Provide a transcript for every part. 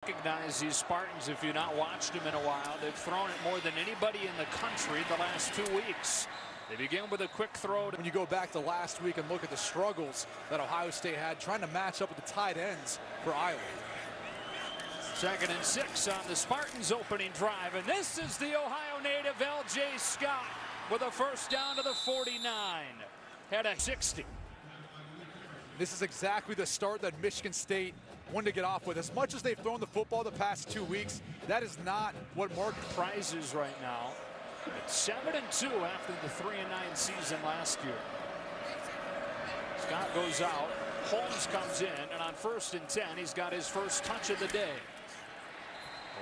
Recognize these Spartans if you've not watched them in a while. They've thrown it more than anybody in the country the last 2 weeks. They begin with a quick throw. When you go back to last week and look at the struggles that Ohio State had trying to match up with the tight ends for Iowa. 2nd and 6 on the Spartans' opening drive. And this is the Ohio native L.J. Scott with a first down to the 49. Had a 60. This is exactly the start that Michigan State wanted to get off with. As much as they've thrown the football the past 2 weeks, that is not what Mark prizes right now. It's 7-2 after the 3-9 season last year. Scott goes out. Holmes comes in, and on 1st and 10, he's got his first touch of the day.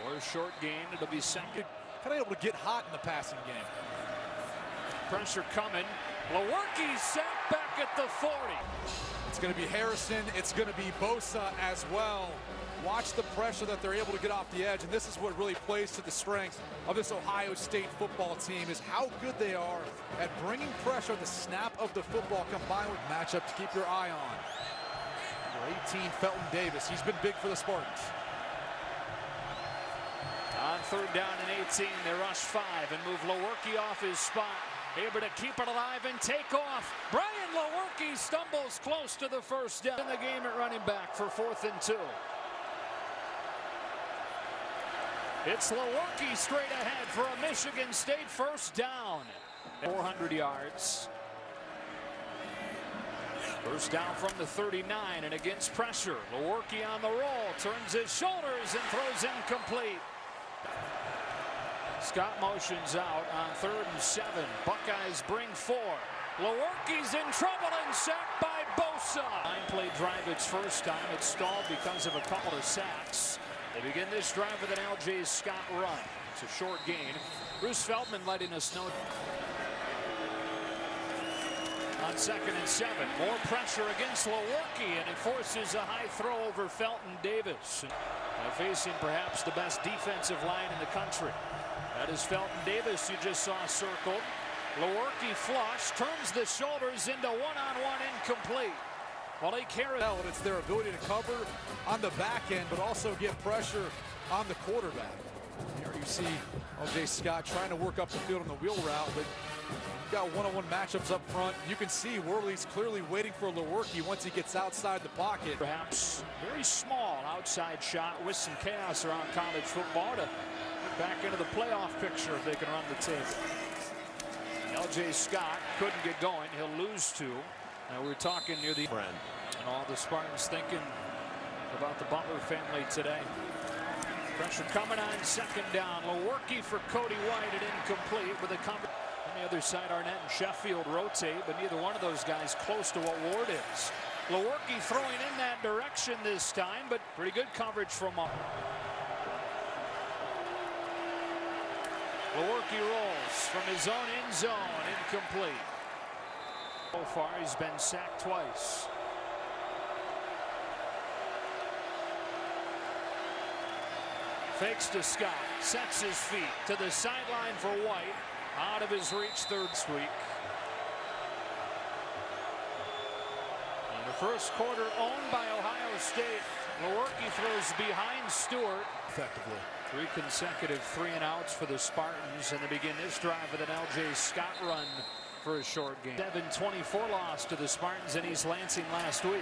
Or a short gain. It'll be second. Kind of able to get hot in the passing game. Pressure coming. Lewerke sacked back at the 40. It's going to be Harrison. It's going to be Bosa as well. Watch the pressure that they're able to get off the edge, and this is what really plays to the strengths of this Ohio State football team, is how good they are at bringing pressure at the snap of the football combined with matchup to keep your eye on. Number 18, Felton Davis. He's been big for the Spartans. On 3rd down and 18, they rush 5 and move Lewerke off his spot. Able to keep it alive and take off. Brian Lewerke stumbles close to the first down in the game at running back for 4th and 2. It's Lewerke straight ahead for a Michigan State first down. 400 yards. First down from the 39 and against pressure. Lewerke on the roll, turns his shoulders and throws incomplete. Scott motions out on 3rd and 7. Buckeyes bring 4. Lewerke's in trouble and sacked by Bosa. 9-play drive its first time. It stalled because of a couple of sacks. They begin this drive with an L.J. Scott run. It's a short gain. Bruce Feldman letting us know. On 2nd and 7, more pressure against Lewerke, and it forces a high throw over Felton Davis. Facing perhaps the best defensive line in the country. That is Felton Davis you just saw circled. Lewerke flush, turns the shoulders into one-on-one incomplete. Well, they carry out. It's their ability to cover on the back end, but also get pressure on the quarterback. Here you see L.J. Scott trying to work up the field on the wheel route, but you've got one-on-one matchups up front. You can see Worley's clearly waiting for Lewerke once he gets outside the pocket. Perhaps very small outside shot with some chaos around college football to get back into the playoff picture if they can run the table. L.J. Scott couldn't get going. He'll lose 2. Now we're talking near the friend. And all the Spartans thinking about the Butler family today. Pressure coming on 2nd down. Lewerke for Cody White and incomplete with a cover. On the other side, Arnett and Sheffield rotate, but neither one of those guys close to what Ward is. Lewerke throwing in that direction this time, but pretty good coverage from him. Lewerke rolls from his own end zone, incomplete. So far, he's been sacked twice. Fakes to Scott, sets his feet to the sideline for White. Out of his reach 3rd week. In the first quarter owned by Ohio State. Lewerke throws behind Stewart. Effectively. 3 consecutive 3-and-outs for the Spartans, and they begin this drive with an L.J. Scott run for a short game. 7-24 loss to the Spartans in East Lansing last week.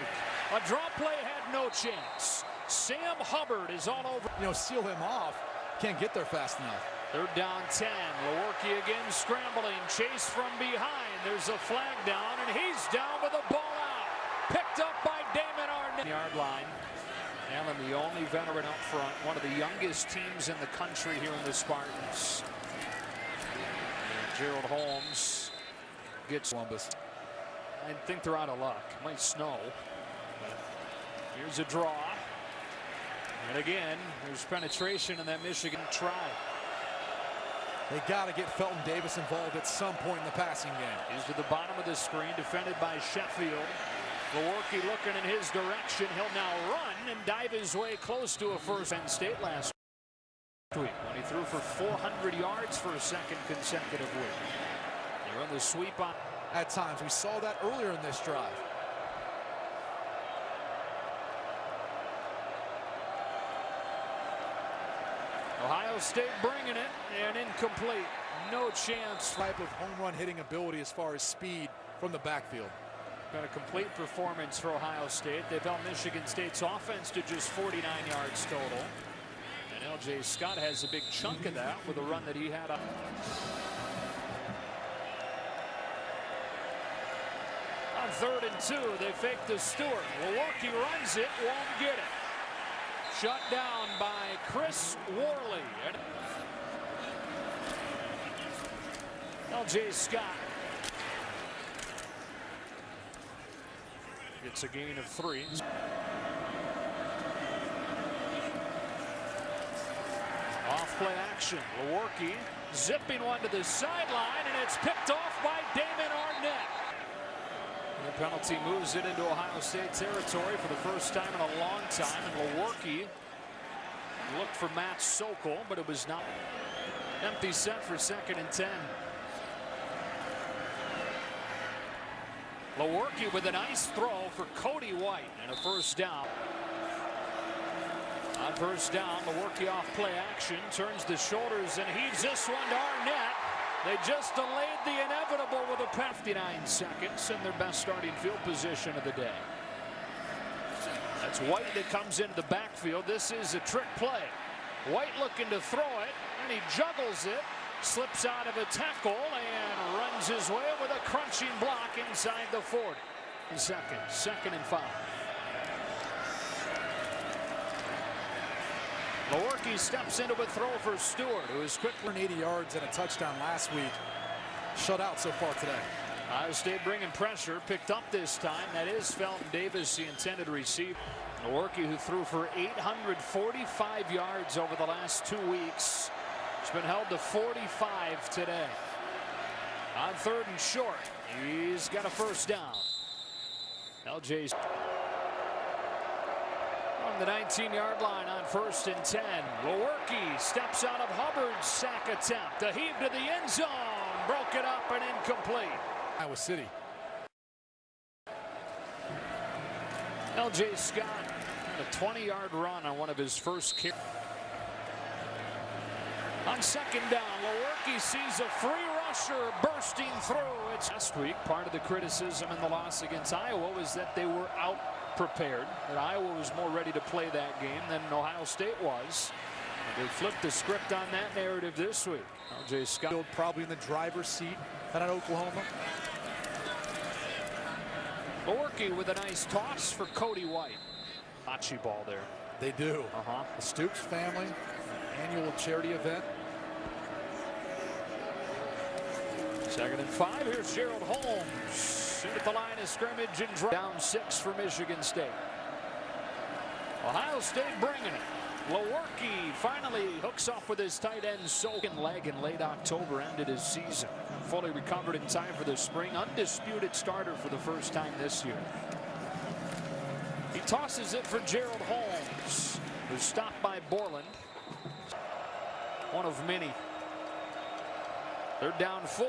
A draw play had no chance. Sam Hubbard is all over. Seal him off. Can't get there fast enough. 3rd down 10. Lewerke again scrambling. Chase from behind. There's a flag down, and he's down with the ball out. Picked up by Damon Arnett. Yard line. Allen, the only veteran up front. One of the youngest teams in the country here in the Spartans. And Gerald Holmes gets Columbus. I think they're out of luck. Might snow. Here's a draw. And again, there's penetration in that Michigan try. They got to get Felton Davis involved at some point in the passing game. He's to the bottom of the screen, defended by Sheffield. Lewerke looking in his direction. He'll now run and dive his way close to a first. Penn State last week when he threw for 400 yards for a 2nd consecutive week. They run the sweep on. At times, we saw that earlier in this drive. Ohio State bringing it, and incomplete. No chance. Type of home run hitting ability as far as speed from the backfield. Got a complete performance for Ohio State. They've held Michigan State's offense to just 49 yards total. And L.J. Scott has a big chunk of that with a run that he had up. On 3rd and 2, they fake to Stewart. Milwaukee runs it, won't get it. Shut down by Chris Worley. L.J. Scott gets a gain of 3. Off play action. Milwaukee zipping one to the sideline, and it's picked off by Damon Arnett. The penalty moves it into Ohio State territory for the first time in a long time. And Milwaukee looked for Matt Sokol, but it was not. Empty set for 2nd and 10. Milwaukee with a nice throw for Cody White and a first down. On first down, Milwaukee off play action, turns the shoulders and heaves this one to Arnett. They just delayed the inevitable with a 59 seconds and their best starting field position of the day. That's White that comes into the backfield. This is a trick play. White looking to throw it, and he juggles it, slips out of a tackle, and runs his way with a crunching block inside the 40. Second and 5. Milwaukee steps into a throw for Stewart, who is quick. 80 yards and a touchdown last week. Shut out so far today. Ohio State bringing pressure, picked up this time. That is Felton Davis, the intended receiver. Milwaukee, who threw for 845 yards over the last 2 weeks, has been held to 45 today. On 3rd and short, he's got a first down. LJ's on the 19-yard line on 1st and 10. Milwaukee steps out of Hubbard's sack attempt. A heave to the end zone. Broke it up and incomplete. Iowa City. L.J. Scott had a 20-yard run on one of his first carries. On 2nd down, Milwaukee sees a free rusher bursting through. It's last week. Part of the criticism in the loss against Iowa was that they were out prepared, that Iowa was more ready to play that game than Ohio State was. They flipped the script on that narrative this week. L.J. Scott probably in the driver's seat at Oklahoma. Milwaukee with a nice toss for Cody White. Bocce ball there. They do. The Stoops family annual charity event. 2nd and 5. Here's Gerald Holmes at the line of scrimmage and down 6 for Michigan State. Ohio State bringing it. Milwaukee finally hooks up with his tight end soaking leg in late October, ended his season. Fully recovered in time for the spring. Undisputed starter for the first time this year. He tosses it for Gerald Holmes, who's stopped by Borland. One of many. They're down 4.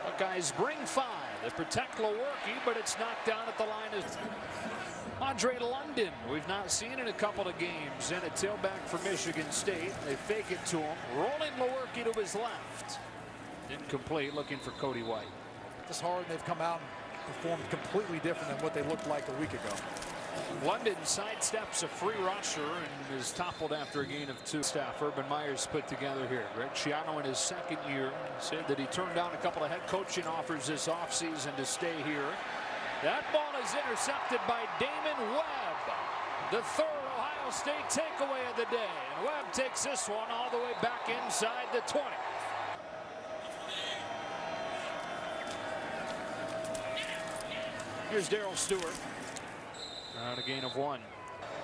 Buckeyes bring 5. They protect Milwaukee, but it's knocked down at the line of Andre London. We've not seen in a couple of games, and a tailback for Michigan State. They fake it to him, rolling Milwaukee to his left. Incomplete, looking for Cody White. It's hard. They've come out and performed completely different than what they looked like a week ago. London sidesteps a free rusher and is toppled after a gain of 2. Staff Urban Meyer's put together here. Greg Schiano in his 2nd year said that he turned down a couple of head coaching offers this offseason to stay here. That ball is intercepted by Damon Webb. The 3rd Ohio State takeaway of the day. And Webb takes this one all the way back inside the 20. Here's Darrell Stewart. On a gain of 1.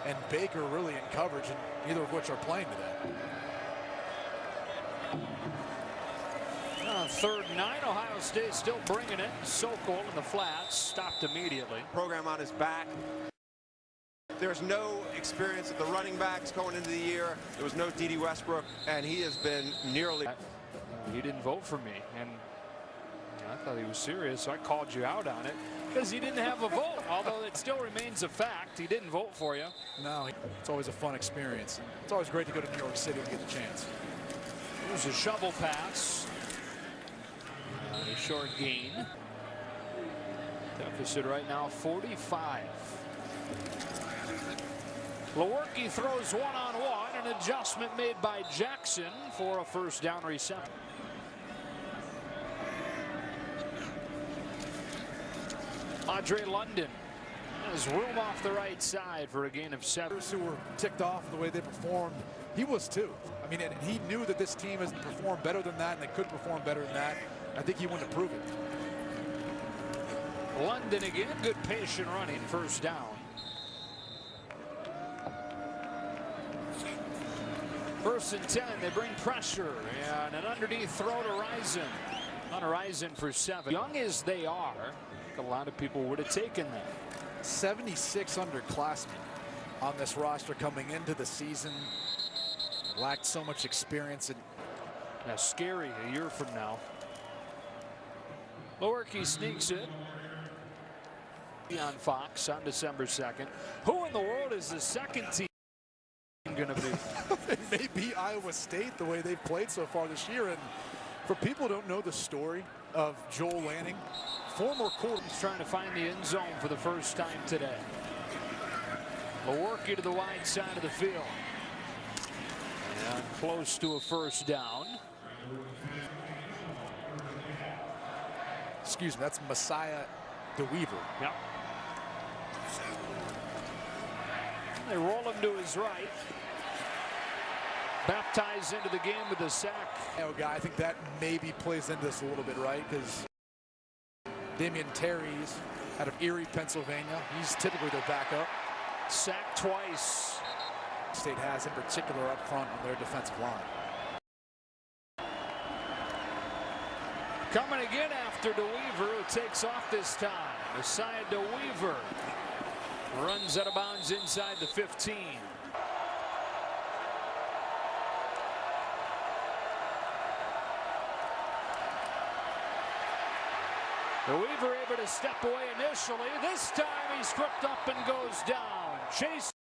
And Baker really in coverage, and neither of which are playing today. On 3rd and 9, Ohio State still bringing it. Sokol in the flats, stopped immediately. Program on his back. There's no experience at the running backs going into the year. There was no D.D. Westbrook, and he has been nearly. He didn't vote for me, and I thought he was serious, so I called you out on it. because he didn't have a vote, although it still remains a fact. He didn't vote for you. No, it's always a fun experience. It's always great to go to New York City and get the chance. There's a shovel pass. A short gain. Deficit right now 45. Lewerke throws one-on-one. An adjustment made by Jackson for a first down reception. Andre London has room off the right side for a gain of 7. Who were ticked off the way they performed. He was too. I mean, and he knew that this team has performed better than that, and they could perform better than that. I think he wanted to prove it. London again, good patient running, first down. First and 10, they bring pressure, and an underneath throw to Risen. On Risen for 7. Young as they are, I think a lot of people would have taken that. 76 underclassmen on this roster coming into the season. Lacked so much experience. And that's scary a year from now. Lewerke sneaks it. On Fox on December 2nd. Who in the world is the second team going to be? It may be Iowa State the way they've played so far this year. And for people who don't know the story of Joel Lanning, former quarterback. He's trying to find the end zone for the first time today. Lewerke to the wide side of the field. And close to a first down. Excuse me, that's Messiah DeWeaver. Yep. They roll him to his right. Baptized into the game with a sack. Guy, I think that maybe plays into this a little bit, right? Because Damian Terry's out of Erie, Pennsylvania. He's typically their backup. Sacked twice. State has in particular up front on their defensive line. Coming again after DeWeaver, who takes off this time. Messiah DeWeaver runs out of bounds inside the 15. DeWeaver able to step away initially. This time he's tripped up and goes down. Chase